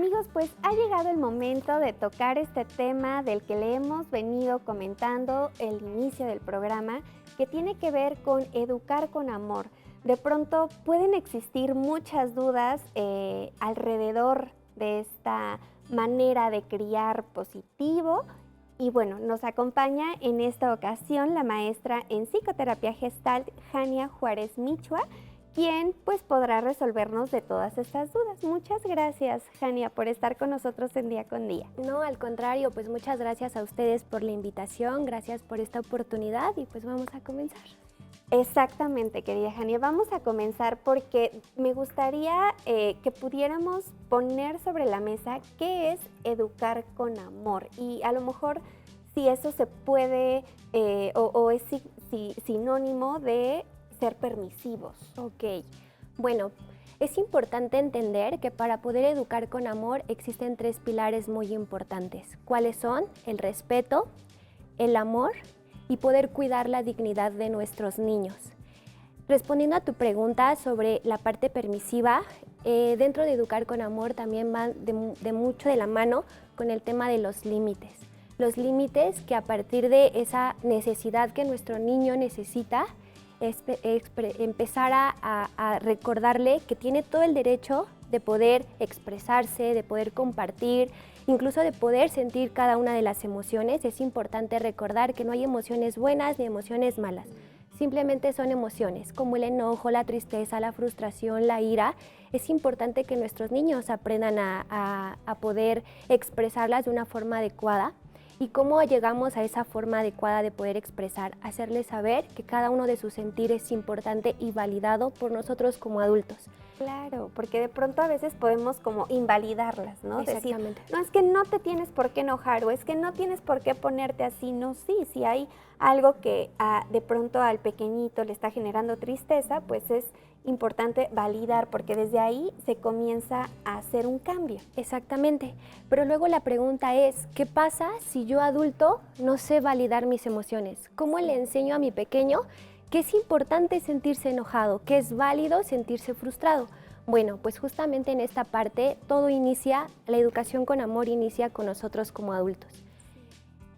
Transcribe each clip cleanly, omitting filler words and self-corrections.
Amigos, pues ha llegado el momento de tocar este tema del que le hemos venido comentando el inicio del programa, que tiene que ver con educar con amor. De pronto pueden existir muchas dudas alrededor de esta manera de criar positivo. Y bueno, nos acompaña en esta ocasión la maestra en psicoterapia Gestalt, Jania Juárez Michua, quien pues podrá resolvernos de todas estas dudas. Muchas gracias, Jania, por estar con nosotros en Día con Día. No, al contrario, pues muchas gracias a ustedes por la invitación, gracias por esta oportunidad y pues vamos a comenzar. Exactamente, querida Jania. Vamos a comenzar porque me gustaría que pudiéramos poner sobre la mesa qué es educar con amor y a lo mejor si eso se puede o es sinónimo de ser permisivos. Ok, bueno, es importante entender que para poder educar con amor existen 3 pilares muy importantes. ¿Cuáles son? El respeto, el amor y poder cuidar la dignidad de nuestros niños. Respondiendo a tu pregunta sobre la parte permisiva, dentro de educar con amor también va de mucho de la mano con el tema de los límites. Los límites que a partir de esa necesidad que nuestro niño necesita, empezar a recordarle que tiene todo el derecho de poder expresarse, de poder compartir, incluso de poder sentir cada una de las emociones. Es importante recordar que no hay emociones buenas ni emociones malas. Simplemente son emociones, como el enojo, la tristeza, la frustración, la ira. Es importante que nuestros niños aprendan a poder expresarlas de una forma adecuada. ¿Y cómo llegamos a esa forma adecuada de poder expresar? Hacerles saber que cada uno de sus sentires es importante y validado por nosotros como adultos. Claro, porque de pronto a veces podemos como invalidarlas, ¿no? Exactamente. Decir, no, es que no te tienes por qué enojar o es que no tienes por qué ponerte así. No, sí, si hay algo que de pronto al pequeñito le está generando tristeza, pues es importante validar porque desde ahí se comienza a hacer un cambio. Exactamente, pero luego la pregunta es, ¿qué pasa si yo adulto no sé validar mis emociones? ¿Cómo le enseño a mi pequeño que es importante sentirse enojado, que es válido sentirse frustrado? Bueno, pues justamente en esta parte todo inicia, la educación con amor inicia con nosotros como adultos.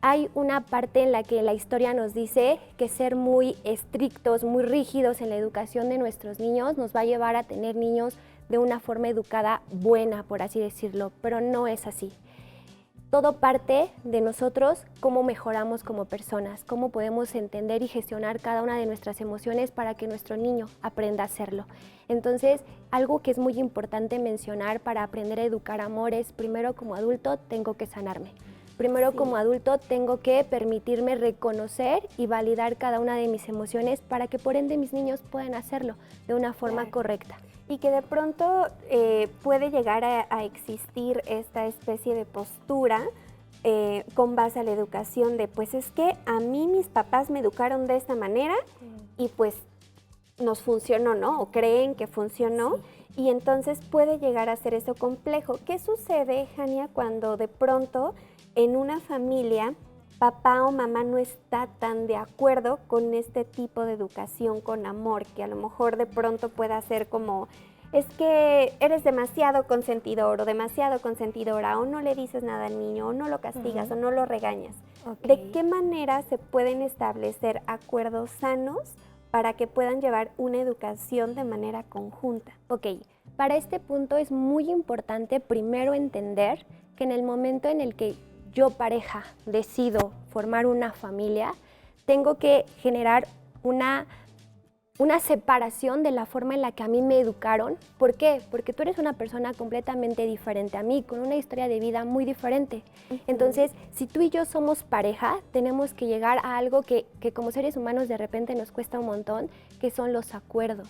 Hay una parte en la que la historia nos dice que ser muy estrictos, muy rígidos en la educación de nuestros niños nos va a llevar a tener niños de una forma educada buena, por así decirlo, pero no es así. Todo parte de nosotros, cómo mejoramos como personas, cómo podemos entender y gestionar cada una de nuestras emociones para que nuestro niño aprenda a hacerlo. Entonces, algo que es muy importante mencionar para aprender a educar amor es, primero como adulto tengo que sanarme. Primero como adulto tengo que permitirme reconocer y validar cada una de mis emociones para que por ende mis niños puedan hacerlo de una forma correcta. Y que de pronto puede llegar a existir esta especie de postura con base a la educación de pues es que a mí mis papás me educaron de esta manera y pues nos funcionó, ¿no? O creen que funcionó. Y entonces puede llegar a ser eso complejo. ¿Qué sucede, Jania, cuando de pronto en una familia papá o mamá no está tan de acuerdo con este tipo de educación con amor, que a lo mejor de pronto pueda ser como, es que eres demasiado consentidor o demasiado consentidora, o no le dices nada al niño, o no lo castigas, o no lo regañas? Okay. ¿De qué manera se pueden establecer acuerdos sanos para que puedan llevar una educación de manera conjunta? Ok, para este punto es muy importante primero entender que en el momento en el que yo, pareja, decido formar una familia, tengo que generar una separación de la forma en la que a mí me educaron. ¿Por qué? Porque tú eres una persona completamente diferente a mí, con una historia de vida muy diferente. Entonces, si tú y yo somos pareja, tenemos que llegar a algo que como seres humanos de repente nos cuesta un montón, que son los acuerdos.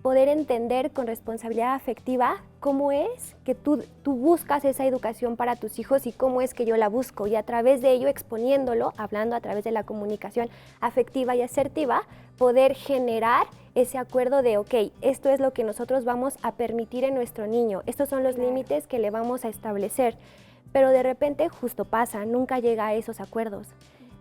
Poder entender con responsabilidad afectiva cómo es que tú buscas esa educación para tus hijos y cómo es que yo la busco, y a través de ello exponiéndolo, hablando a través de la comunicación afectiva y asertiva, poder generar ese acuerdo de, ok, esto es lo que nosotros vamos a permitir en nuestro niño, estos son los límites que le vamos a establecer, pero de repente justo pasa, nunca llega a esos acuerdos.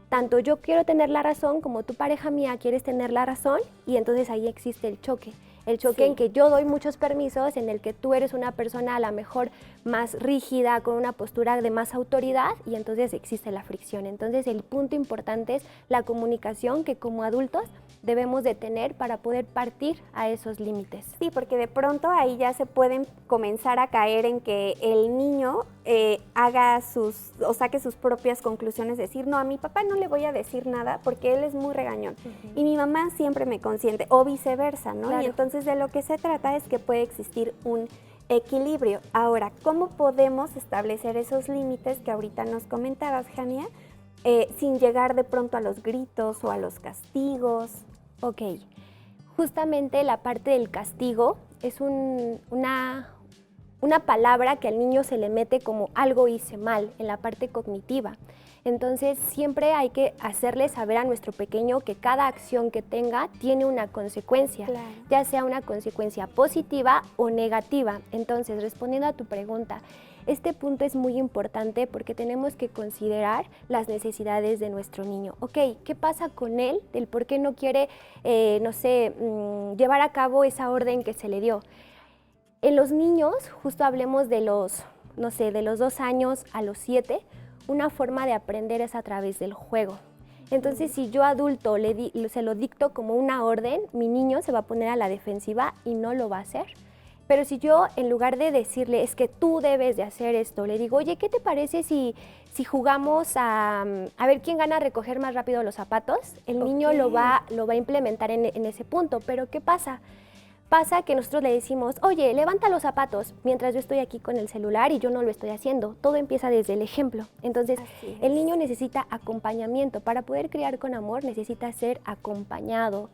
Tanto yo quiero tener la razón como tu pareja mía quieres tener la razón, y entonces ahí existe el choque. el choque en que yo doy muchos permisos, en el que tú eres una persona a lo mejor más rígida, con una postura de más autoridad, y entonces existe la fricción. Entonces el punto importante es la comunicación que como adultos debemos de tener para poder partir a esos límites. Sí, porque de pronto ahí ya se pueden comenzar a caer en que el niño saque sus propias conclusiones, decir, no, a mi papá no le voy a decir nada porque él es muy regañón y mi mamá siempre me consiente, o viceversa, ¿no? Claro. Y entonces de lo que se trata es que puede existir un equilibrio. Ahora, ¿cómo podemos establecer esos límites que ahorita nos comentabas, Jania, sin llegar de pronto a los gritos o a los castigos? Ok, justamente la parte del castigo es una palabra que al niño se le mete como algo hice mal en la parte cognitiva. Entonces siempre hay que hacerle saber a nuestro pequeño que cada acción que tenga tiene una consecuencia, Claro. ya sea una consecuencia positiva o negativa. Entonces, respondiendo a tu pregunta, este punto es muy importante porque tenemos que considerar las necesidades de nuestro niño. Ok, ¿qué pasa con él? Del por qué no quiere, llevar a cabo esa orden que se le dio. En los niños, justo hablemos de los 2 años a los 7, una forma de aprender es a través del juego. Entonces, si yo adulto se lo dicto como una orden, mi niño se va a poner a la defensiva y no lo va a hacer. Pero si yo, en lugar de decirle, es que tú debes de hacer esto, le digo, oye, ¿qué te parece si jugamos a ver quién gana a recoger más rápido los zapatos? El niño lo va a implementar en ese punto. Pero ¿qué pasa? Pasa que nosotros le decimos, oye, levanta los zapatos, mientras yo estoy aquí con el celular y yo no lo estoy haciendo. Todo empieza desde el ejemplo. Entonces, el niño necesita acompañamiento. Para poder criar con amor, necesita ser acompañado,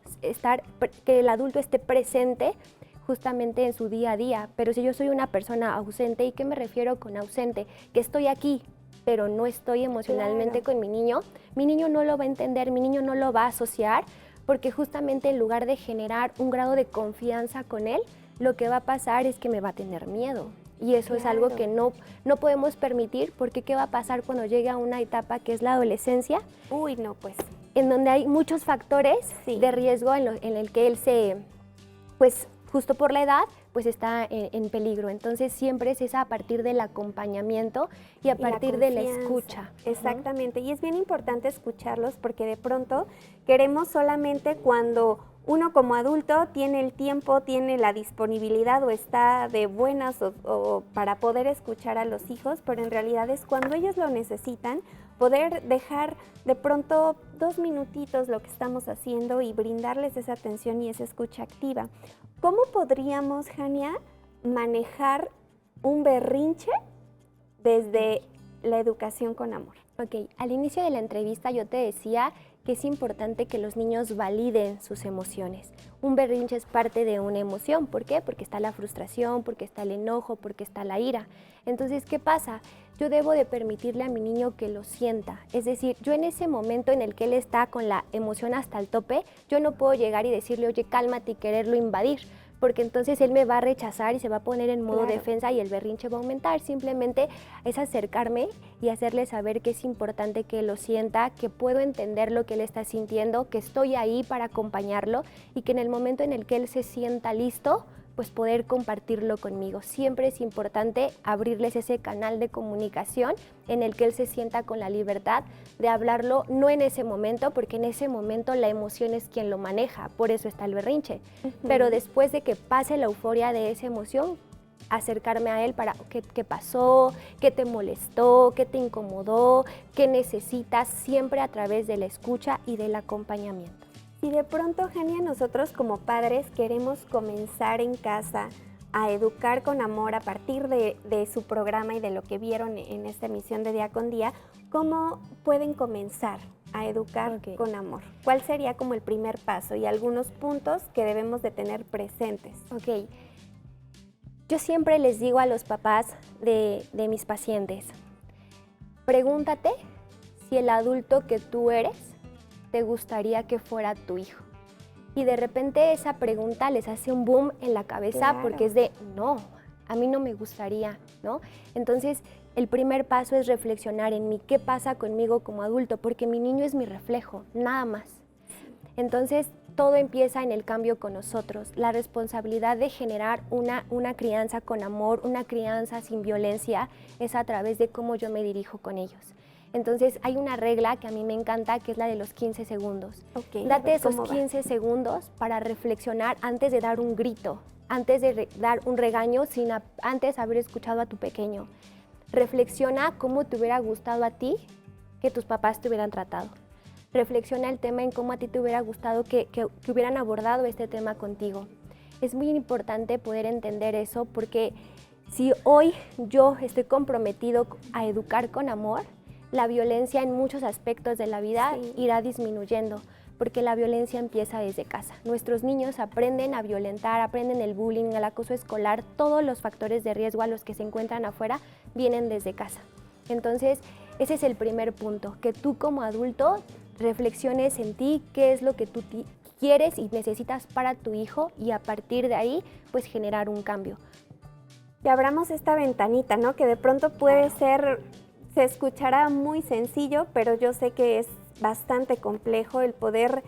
que el adulto esté presente justamente en su día a día. Pero si yo soy una persona ausente, ¿y qué me refiero con ausente? Que estoy aquí, pero no estoy emocionalmente con mi niño no lo va a entender, mi niño no lo va a asociar, porque justamente en lugar de generar un grado de confianza con él, lo que va a pasar es que me va a tener miedo. Y eso es algo que no podemos permitir, porque ¿qué va a pasar cuando llegue a una etapa que es la adolescencia? Uy, no, pues. En donde hay muchos factores de riesgo en el que él pues justo por la edad, pues está en peligro. Entonces siempre es a partir del acompañamiento y a partir de la escucha. Exactamente, y es bien importante escucharlos porque de pronto queremos solamente cuando uno como adulto tiene el tiempo, tiene la disponibilidad o está de buenas o para poder escuchar a los hijos, pero en realidad es cuando ellos lo necesitan, poder dejar de pronto 2 minutitos lo que estamos haciendo y brindarles esa atención y esa escucha activa. ¿Cómo podríamos, Jania, manejar un berrinche desde la educación con amor? Ok, al inicio de la entrevista yo te decía que es importante que los niños validen sus emociones. Un berrinche es parte de una emoción. ¿Por qué? Porque está la frustración, porque está el enojo, porque está la ira. Entonces, ¿qué pasa? Yo debo de permitirle a mi niño que lo sienta. Es decir, yo en ese momento en el que él está con la emoción hasta el tope, yo no puedo llegar y decirle, oye, cálmate y quererlo invadir, porque entonces él me va a rechazar y se va a poner en modo defensa y el berrinche va a aumentar. Simplemente es acercarme y hacerle saber que es importante que lo sienta, que puedo entender lo que él está sintiendo, que estoy ahí para acompañarlo y que en el momento en el que él se sienta listo, pues poder compartirlo conmigo. Siempre es importante abrirles ese canal de comunicación en el que él se sienta con la libertad de hablarlo, no en ese momento, porque en ese momento la emoción es quien lo maneja, por eso está el berrinche. Pero después de que pase la euforia de esa emoción, acercarme a él para qué pasó, qué te molestó, qué te incomodó, qué necesitas, siempre a través de la escucha y del acompañamiento. Si de pronto, Jania, nosotros como padres queremos comenzar en casa a educar con amor a partir de su programa y de lo que vieron en esta emisión de Día con Día, ¿cómo pueden comenzar a educar con amor? ¿Cuál sería como el primer paso y algunos puntos que debemos de tener presentes? Ok, yo siempre les digo a los papás de mis pacientes, pregúntate si el adulto que tú eres te gustaría que fuera tu hijo. Y de repente esa pregunta les hace un boom en la cabeza porque es de, no, a mí no me gustaría, ¿no? Entonces, el primer paso es reflexionar en mí, ¿qué pasa conmigo como adulto? Porque mi niño es mi reflejo, nada más. Entonces, todo empieza en el cambio con nosotros. La responsabilidad de generar una crianza con amor, una crianza sin violencia, es a través de cómo yo me dirijo con ellos. Entonces hay una regla que a mí me encanta, que es la de los 15 segundos. Okay, Date esos ¿cómo va? 15 segundos para reflexionar antes de dar un grito, antes de dar un regaño, antes de haber escuchado a tu pequeño. Reflexiona cómo te hubiera gustado a ti que tus papás te hubieran tratado. Reflexiona el tema en cómo a ti te hubiera gustado que hubieran abordado este tema contigo. Es muy importante poder entender eso, porque si hoy yo estoy comprometido a educar con amor, la violencia en muchos aspectos de la vida irá disminuyendo, porque la violencia empieza desde casa. Nuestros niños aprenden a violentar, aprenden el bullying, el acoso escolar, todos los factores de riesgo a los que se encuentran afuera vienen desde casa. Entonces, ese es el primer punto, que tú como adulto reflexiones en ti, qué es lo que tú quieres y necesitas para tu hijo, y a partir de ahí, pues generar un cambio. Y abramos esta ventanita, ¿no? Que de pronto puede ser, se escuchará muy sencillo, pero yo sé que es bastante complejo el poder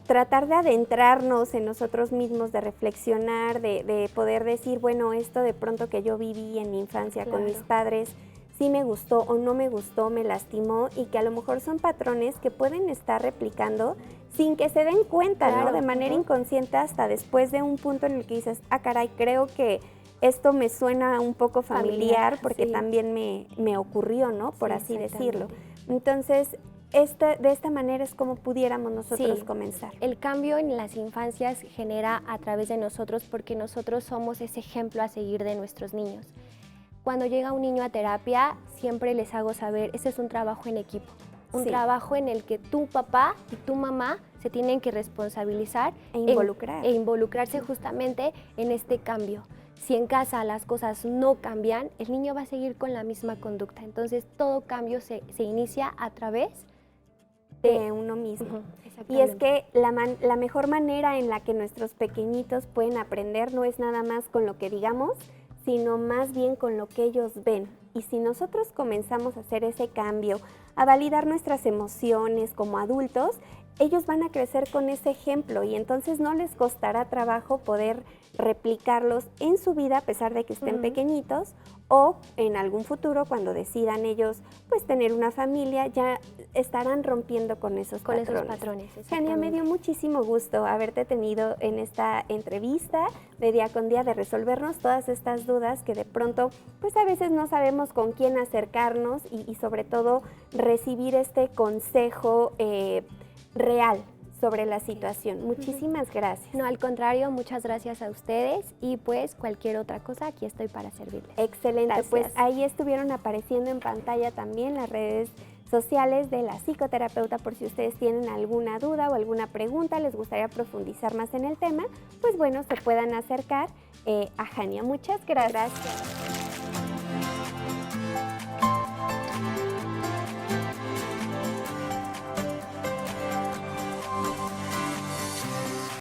tratar de adentrarnos en nosotros mismos, de reflexionar, de poder decir, bueno, esto de pronto que yo viví en mi infancia con mis padres, sí me gustó o no me gustó, me lastimó, y que a lo mejor son patrones que pueden estar replicando sin que se den cuenta, ¿no? De manera inconsciente, hasta después de un punto en el que dices, ah, caray, creo que esto me suena un poco familiar porque también me ocurrió, ¿no? Por así decirlo. Entonces, de esta manera es como pudiéramos nosotros comenzar. El cambio en las infancias genera a través de nosotros, porque nosotros somos ese ejemplo a seguir de nuestros niños. Cuando llega un niño a terapia, siempre les hago saber, este es un trabajo en equipo, un trabajo en el que tu papá y tu mamá se tienen que responsabilizar e involucrarse justamente en este cambio. Si en casa las cosas no cambian, el niño va a seguir con la misma conducta. Entonces, todo cambio se inicia a través de uno mismo. Y es que la mejor manera en la que nuestros pequeñitos pueden aprender no es nada más con lo que digamos, sino más bien con lo que ellos ven. Y si nosotros comenzamos a hacer ese cambio, a validar nuestras emociones como adultos, ellos van a crecer con ese ejemplo, y entonces no les costará trabajo poder replicarlos en su vida a pesar de que estén pequeñitos, o en algún futuro cuando decidan ellos pues tener una familia, ya estarán rompiendo con esos patrones. Jania, me dio muchísimo gusto haberte tenido en esta entrevista de Día con Día, de resolvernos todas estas dudas que de pronto pues a veces no sabemos con quién acercarnos, y sobre todo recibir este consejo real sobre la situación. Muchísimas gracias. No, al contrario, muchas gracias a ustedes, y pues cualquier otra cosa, aquí estoy para servirles. Excelente, gracias. Pues ahí estuvieron apareciendo en pantalla también las redes sociales de la psicoterapeuta, por si ustedes tienen alguna duda o alguna pregunta, les gustaría profundizar más en el tema, pues bueno, se puedan acercar a Jania. Muchas gracias.